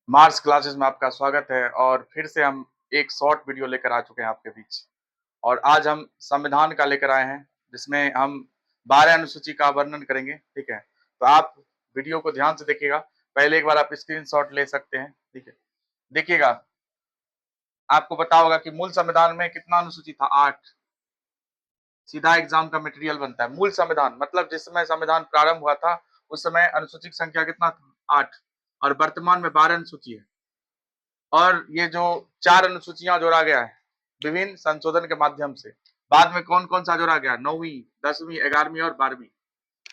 Mars classes में आपका स्वागत है और फिर से हम एक शॉर्ट वीडियो लेकर आ चुके हैं आपके बीच। और आज हम संविधान का लेकर आए हैं, जिसमें हम 12 अनुसूची का वर्णन करेंगे। ठीक है, तो आप वीडियो को ध्यान से देखिएगा। पहले एक बार आप स्क्रीनशॉट ले सकते हैं। ठीक है, देखिएगा, आपको पता होगा कि मूल संविधान में कितना अनुसूची था? 8। सीधा एग्जाम का मटेरियल बनता है। मूल संविधान मतलब जिस समय संविधान प्रारंभ हुआ था उस समय अनुसूची की संख्या कितना था? 8। और वर्तमान में 12 अनुसूची है। और ये जो 4 अनुसूचियां जोड़ा गया है विभिन्न संशोधन के माध्यम से, बाद में कौन कौन सा जोड़ा गया? 9वीं, 10वीं, 11वीं और 12वीं।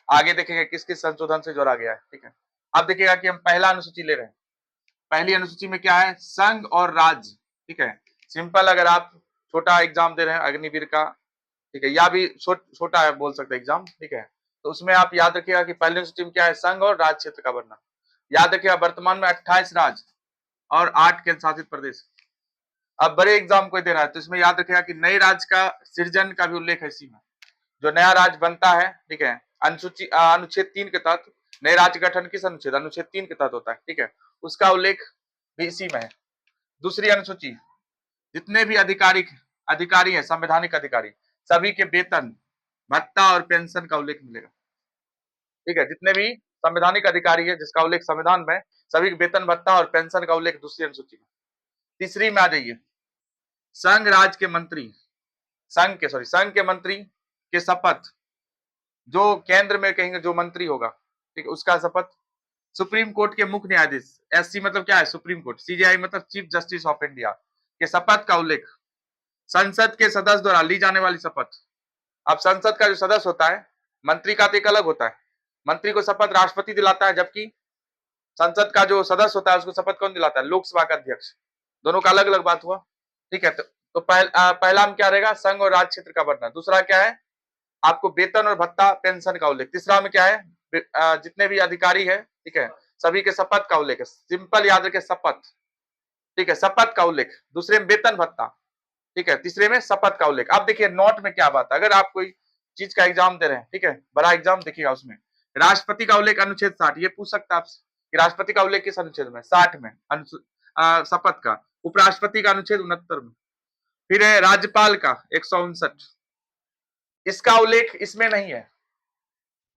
आगे देखेंगे किस किस संशोधन से जोड़ा गया है। ठीक है, अब देखिएगा कि हम पहला अनुसूची ले रहे हैं। पहली अनुसूची में क्या है? संघ और राज्य। ठीक है, सिंपल, अगर आप छोटा एग्जाम दे रहे हैं अग्निवीर का, ठीक है, या भी छोटा है बोल सकते हैं एग्जाम। ठीक है, तो उसमें आप याद रखिएगा कि पहली अनुसूची में क्या है? संघ और राज्य क्षेत्र का वर्णन। याद रखिएगा वर्तमान में 28 राज्य और 8 केंद्र शासित प्रदेश। अब बड़े एग्जाम कोई दे रहा है तो इसमें याद रखेगा कि नए राज्य का सृजन का भी उल्लेख है इसी में। जो नया राज्य बनता है, ठीक है, अनुच्छेद 3 के तहत नए राज्य गठन किस अनुच्छेद? अनुच्छेद 3 के तहत होता है। ठीक है, उसका उल्लेख भी इसी में है। दूसरी अनुसूची, जितने भी अधिकारी है, संवैधानिक अधिकारी, सभी के वेतन, भत्ता और पेंशन का उल्लेख मिलेगा। ठीक है, जितने भी संवैधानिक अधिकारी है जिसका उल्लेख संविधान में, सभी के वेतन, भत्ता और पेंशन का उल्लेख दूसरी अनुसूची में। तीसरी में आ जाइए, संघ राज्य के मंत्री, संघ के मंत्री के शपथ, जो केंद्र में कहेंगे जो मंत्री होगा, ठीक है, उसका शपथ। सुप्रीम कोर्ट के मुख्य न्यायाधीश, एससी मतलब क्या है? Supreme court. सीजेआई मतलब चीफ जस्टिस ऑफ इंडिया के शपथ का उल्लेख। संसद के सदस्य द्वारा ली जाने वाली शपथ। अब संसद का जो सदस्य होता है, मंत्री का तो एक अलग होता है। मंत्री को शपथ राष्ट्रपति दिलाता है, जबकि संसद का जो सदस्य होता है उसको शपथ कौन दिलाता है? लोकसभा का अध्यक्ष। दोनों का अलग अलग बात हुआ। ठीक है, तो पहला में क्या रहेगा? संघ और राज्य क्षेत्र का वर्णन। दूसरा क्या है? आपको वेतन और भत्ता, पेंशन का उल्लेख। तीसरा में क्या है? जितने भी अधिकारी है, ठीक है, सभी के शपथ का उल्लेख है। सिंपल याद रखे, शपथ। ठीक है, शपथ का उल्लेख। दूसरे में वेतन भत्ता, ठीक है, तीसरे में शपथ का उल्लेख। अब देखिए नोट में क्या बात है। अगर आप कोई चीज का एग्जाम दे रहे हैं, ठीक है, बड़ा एग्जाम देखिएगा, उसमें राष्ट्रपति का उल्लेख अनुच्छेद 60, ये पूछ सकता है आपसे कि राष्ट्रपति का उल्लेख किस अनुच्छेद में? 60 में, शपथ का। उपराष्ट्रपति का अनुच्छेद 69 में। फिर है राज्यपाल का 159, इसका उल्लेख इसमें नहीं है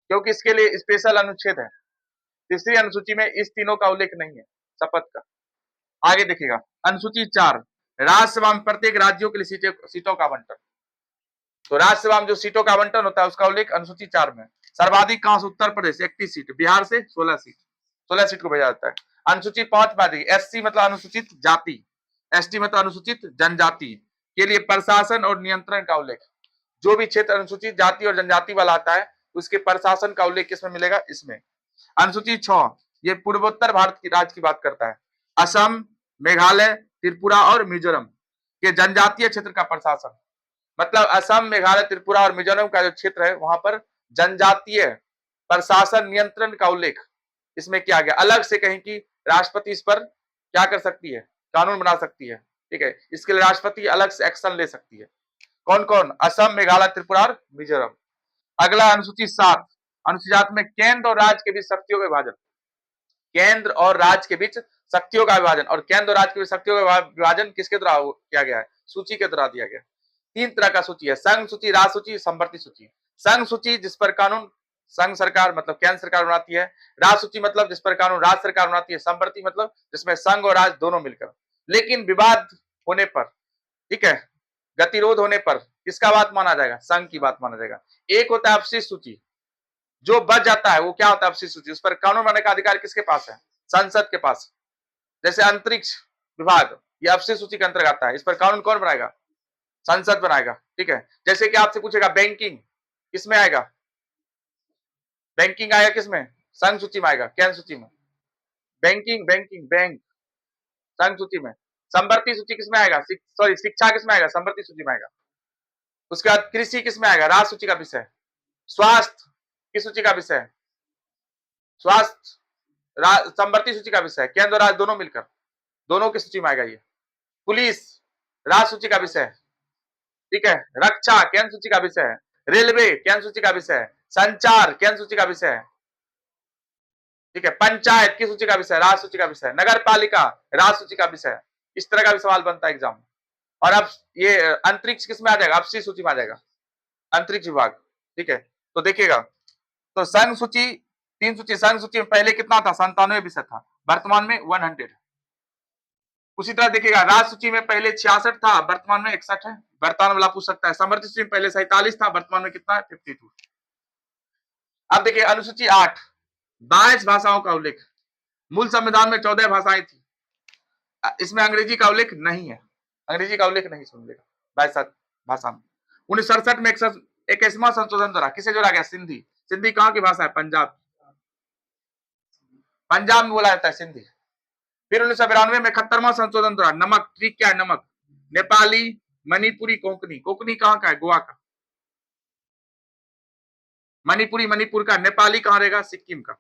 क्योंकि इसके लिए स्पेशल अनुच्छेद है। तीसरी अनुसूची में इस तीनों का उल्लेख नहीं है, शपथ का। आगे देखिएगा, अनुसूची 4, राज्यसभा में प्रत्येक राज्यों के लिए सीटों का आवंटन। तो राज्यसभा में जो सीटों का आवंटन होता है उसका उल्लेख अनुसूची 4 में। सर्वाधिक कहां से? उत्तर प्रदेश 31 सीट, बिहार से 16 सीट, 16 सीट को भेजा जाता है। अनुसूची 5 में आ जाइए, एससी मतलब अनुसूचित जाति, एसटी मतलब अनुसूचित जनजाति के लिए प्रशासन और नियंत्रण का उल्लेख। जो भी क्षेत्र अनुसूचित जाति और जनजाति वाला आता है उसके प्रशासन का उल्लेख किसमें मिलेगा? इसमें। अनुसूची 6, ये पूर्वोत्तर भारत की राज्य की बात करता है। असम, मेघालय, त्रिपुरा और मिजोरम के जनजातीय क्षेत्र का प्रशासन। मतलब असम, मेघालय, त्रिपुरा और मिजोरम का जो क्षेत्र है वहां पर जनजातीय प्रशासन नियंत्रण का उल्लेख इसमें किया गया। अलग से कहीं की राष्ट्रपति इस पर क्या कर सकती है? कानून बना सकती है। ठीक है, इसके लिए राष्ट्रपति अलग से एक्शन ले सकती है। कौन कौन? असम, मेघालय, त्रिपुरा और मिजोरम। अगला अनुसूची 7, अनुसूची 7 में केंद्र और राज्य के बीच शक्तियों का विभाजन। केंद्र और राज्य के बीच शक्तियों का विभाजन, और केंद्र और राज्य के बीच शक्तियों का विभाजन किसके द्वारा किया गया है? सूची के द्वारा दिया गया। 3 तरह का सूची है, संघ सूची, राज सूची, संवर्ती सूची। संघ सूची जिस पर कानून संघ सरकार मतलब केंद्र सरकार बनाती है। राज सूची मतलब जिस पर कानून राज्य सरकार बनाती है। संवर्ती मतलब जिसमें संघ और राज्य दोनों मिलकर। लेकिन विवाद होने पर, ठीक है, गतिरोध होने पर किसका बात माना जाएगा? संघ की बात माना जाएगा। एक होता है अपशिष्ट सूची, जो बच जाता है वो क्या होता है? अपशिष्ट सूची। उस पर कानून बनाने का अधिकार किसके पास है? संसद के पास। जैसे अंतरिक्ष विभाग, ये अपशिष्ट सूची के अंतर्गत आता है। इस पर कानून कौन बनाएगा? संसद बनाएगा। ठीक है, जैसे कि आपसे पूछेगा बैंकिंग किसमें आएगा? बैंकिंग आएगा किसमें? संघ सूची में आएगा, केंद्र सूची में। बैंकिंग, बैंक संघ सूची में। संवर्ती सूची किसमें आएगा? सॉरी, शिक्षा किसमें आएगा? संवर्ती सूची में आएगा। उसके बाद कृषि किसमें आएगा? राज सूची का विषय। स्वास्थ्य किस सूची का विषय? स्वास्थ्य संवर्ती सूची का विषय। केंद्र और राज्य दोनों मिलकर, दोनों की सूची में आएगा ये। पुलिस राज सूची का विषय, ठीक है। रक्षा केंद्र सूची का विषय है। रेलवे केंद्र सूची का विषय है। संचार केंद्र सूची का विषय है। ठीक है। पंचायत किस सूची का विषय? राज सूची का विषय। नगर पालिका राज सूची का विषय। इस तरह का भी सवाल बनता है एग्जाम में। और अब ये अंतरिक्ष किस में आ जाएगा? अपसी सूची में आ जाएगा, अंतरिक्ष विभाग। ठीक है, तो देखिएगा, तो संघ सूची, तीन सूची, संघ सूची में पहले कितना था? 97 विषय था, वर्तमान में 100। उसी तरह देखिएगा, राज सूची में पहले 66 था, वर्तमान में 61 है। वर्तमान वाला पूछ सकता है। समर्थ सूची में पहले 47 था, वर्तमान में कितना है? 52। अब देखिए अनुसूची 8, 22 भाषाओं का उल्लेख। मूल संविधान में 14 भाषाएं थी, इसमें अंग्रेजी का उल्लेख नहीं है। अंग्रेजी का उल्लेख नहीं सुनिएगा 22 भाषा में। 1967 में 21वां संशोधन द्वारा किसे जोड़ा गया? सिंधी। सिंधी कहाँ की भाषा है? पंजाब। पंजाब में बोला जाता है सिंधी। फिर 1992 में 71वां संशोधन द्वारा नमक, ट्रिक क्या है? नमक, नेपाली, मणिपुरी, कोंकणी। कोंकणी कहाँ का है? गोवा का। मणिपुरी मणिपुर का। नेपाली कहाँ रहेगा? सिक्किम का।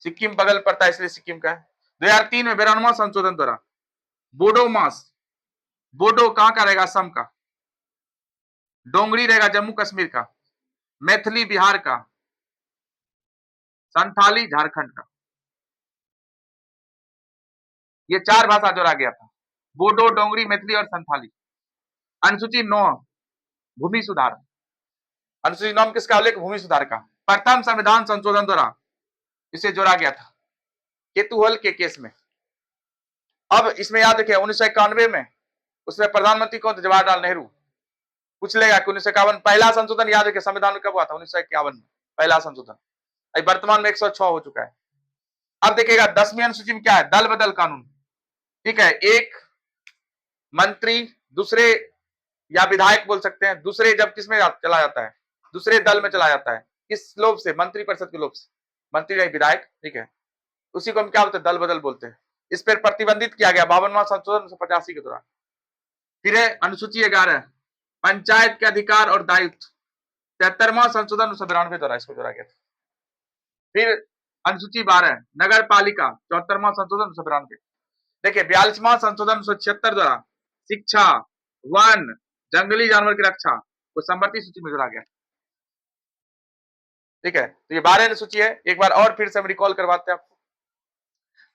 सिक्किम बगल पड़ता है इसलिए सिक्किम का है। 2003 में 92वां संशोधन द्वारा बोडो मास, बोडो कहाँ का रहेगा? असम का। डोंगरी रहेगा जम्मू कश्मीर का। मैथिली बिहार का। संथाली झारखंड का। ये 4 भाषा जोड़ा गया था, बोडो, डोंगरी, मैथिली और संथाली। अनुसूची 9, भूमि सुधार। अनुसूची 9 में किसका उल्लेख? भूमि सुधार का। प्रथम संविधान संशोधन द्वारा इसे जोड़ा गया था केतुहल के केस में। अब इसमें याद रखिए 1991 में उसमें प्रधानमंत्री कौन थे? जवाहरलाल नेहरू। पूछ लेगा कि 1951 पहला संशोधन याद रखिए संविधान में कब हुआ था? 1951 में पहला संशोधन। वर्तमान में 106 हो चुका है। अब देखिएगा 10वीं अनुसूची में क्या है? दल बदल कानून। ठीक है, एक मंत्री दूसरे, या विधायक बोल सकते हैं, दूसरे जब किसमें चला जाता है? दूसरे दल में चला जाता है। किस लोभ से? मंत्री परिषद के लोभ से। मंत्री नहीं, विधायक। ठीक है, उसी को हम क्या बोलते हैं? दल बदल बोलते हैं। इस पर प्रतिबंधित किया गया 52वां संशोधन 1985 के दौरान। फिर है अनुसूची 11, पंचायत के अधिकार और दायित्व। 73वां संशोधन 1992 द्वारा इसको जोड़ा गया था। फिर अनुसूची 12, नगर पालिका, 74वां संशोधन 1992। देखिए 42वां संशोधन 1976 द्वारा शिक्षा, वन, जंगली जानवर की रक्षा को समवर्ती सूची में जोड़ा गया। ठीक है, तो ये 12 अनुसूची है। एक बार और फिर से हम रिकॉल करवाते हैं आपको।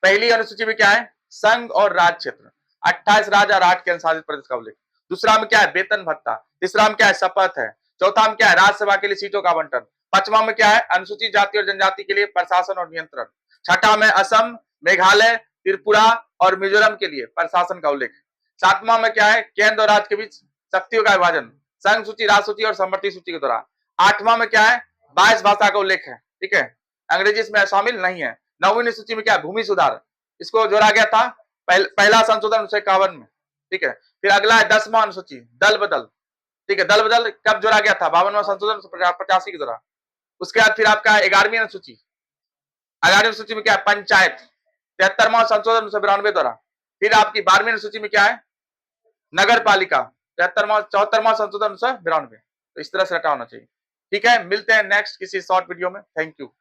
पहली अनुसूची में क्या है? संघ और राज्य क्षेत्र, 28 राज्य और 8 केंद्र शासित प्रदेश का उल्लेख। दूसरा में क्या है? वेतन भत्ता। तीसरा में क्या है? शपथ है। चौथा में क्या है? राज्यसभा के लिए सीटों का आवंटन। पांचवा में क्या है? अनुसूचित जाति और जनजाति के लिए प्रशासन और नियंत्रण। छठा में असम, मेघालय, त्रिपुरा और मिजोरम के लिए प्रशासन का उल्लेख। सातवां में क्या है? केंद्र और राज्य के बीच शक्तियों का विभाजन, संघ सूची, राज्य सूची और समवर्ती सूची के द्वारा। आठवां में क्या है? 22 भाषा का उल्लेख है। ठीक है, अंग्रेजी इसमें शामिल नहीं है। 9वीं सूची में क्या है? भूमि सुधार, इसको जोड़ा गया था पहला संशोधन 1951 में। ठीक है, फिर अगला है 10वां अनुसूची, दल बदल। ठीक है, दल बदल कब जोड़ा गया था? 52वां संशोधन 1985 के दौरान। उसके बाद फिर आपका 11वीं अनुसूची, 11वीं अनुसूची में क्या है? पंचायत, 73वां संशोधन 1992 द्वारा। फिर आपकी 12वीं अनुसूची में क्या है? नगर पालिका, 74वां संशोधन 1992। तो इस तरह से रटा होना चाहिए। ठीक है, मिलते हैं नेक्स्ट किसी शॉर्ट वीडियो में। Thank you.